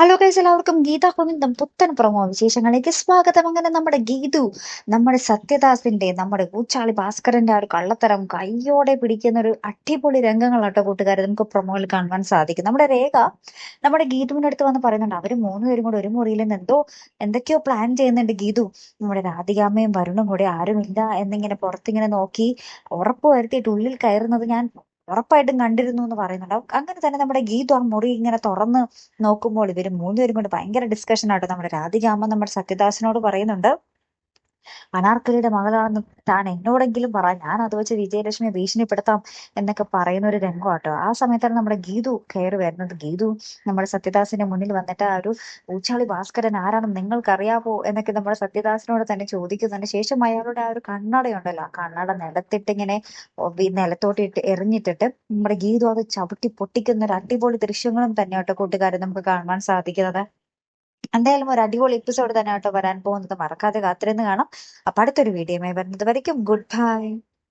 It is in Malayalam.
ഹലോ ഗൈസ്, എല്ലാവർക്കും ഗീതാ ഗോവിന്ദം പുത്തൻ പ്രൊമോ വിശേഷങ്ങളിലേക്ക് സ്വാഗതം. അങ്ങനെ നമ്മുടെ ഗീതു നമ്മുടെ സത്യദാസിന്റെ നമ്മുടെ ഊച്ചാളി ഭാസ്കരന്റെ ആ ഒരു കള്ളത്തരം കയ്യോടെ പിടിക്കുന്ന ഒരു അടിപൊളി രംഗങ്ങളാട്ടോ കൂട്ടുകാരെ നമുക്ക് പ്രൊമോയിൽ കാണുവാൻ സാധിക്കും. നമ്മുടെ രേഖ നമ്മുടെ ഗീതുവിന്റെ അടുത്ത് വന്ന് പറയുന്നുണ്ട്, അവര് മൂന്നുപേരും കൂടെ ഒരു മുറിയിൽ നിന്ന് എന്തൊക്കെയോ പ്ലാൻ ചെയ്യുന്നുണ്ട്. ഗീതു നമ്മുടെ രാധികാമ്മയും വരുണും കൂടെ ആരുമില്ല എന്നിങ്ങനെ പുറത്തിങ്ങനെ നോക്കി ഉറപ്പ് വരുത്തിയിട്ട് ഉള്ളിൽ കയറുന്നത് ഞാൻ ഉറപ്പായിട്ടും കണ്ടിരുന്നു എന്ന് പറയുന്നുണ്ട്. അങ്ങനെ തന്നെ നമ്മുടെ ഗീതു ആ മുറി ഇങ്ങനെ തുറന്ന് നോക്കുമ്പോൾ ഇവര് മൂന്നുപേരും കൊണ്ട് ഭയങ്കര ഡിസ്കഷൻ ആട്ടോ. നമ്മുടെ രാധികാമ്മ നമ്മുടെ സത്യദാസിനോട് പറയുന്നുണ്ട്, അനാർക്കലിയുടെ മകളാണെന്ന് താൻ എന്നോടെങ്കിലും പറ, ഞാൻ അത് വെച്ച് വിജയലക്ഷ്മിയെ ഭീഷണിപ്പെടുത്താം എന്നൊക്കെ പറയുന്ന ഒരു രംഗമാട്ടോ. ആ സമയത്താണ് നമ്മുടെ ഗീതു കയറി വരുന്നത്. ഗീതു നമ്മുടെ സത്യദാസിന്റെ മുന്നിൽ വന്നിട്ട് ആ ഒരു ഊച്ചാളി ഭാസ്കരൻ ആരാണെന്ന് നിങ്ങൾക്കറിയാവോ എന്നൊക്കെ നമ്മുടെ സത്യദാസിനോട് തന്നെ ചോദിക്കുന്നുണ്ട്. ശേഷം അയാളുടെ ആ ഒരു കണ്ണടയുണ്ടല്ലോ, ആ കണ്ണട നിലത്തിട്ടിങ്ങനെ നിലത്തോട്ടിട്ട് എറിഞ്ഞിട്ടിട്ട് നമ്മുടെ ഗീതു അത് ചവിട്ടി പൊട്ടിക്കുന്ന ഒരു അടിപൊളി ദൃശ്യങ്ങളും തന്നെയാട്ടോ കൂട്ടുകാരെ നമുക്ക് കാണുവാൻ സാധിക്കുന്നത്. എന്തായാലും ഒരു അടിപൊളി എപ്പിസോഡ് തന്നെ ആട്ടോ വരാൻ പോകുന്നത്. മറക്കാതെ കാത്തിരുന്ന് കാണാം. അപ്പൊ അടുത്തൊരു വീഡിയോയുമായി വരുന്നത് വരയ്ക്കും ഗുഡ് ബൈ.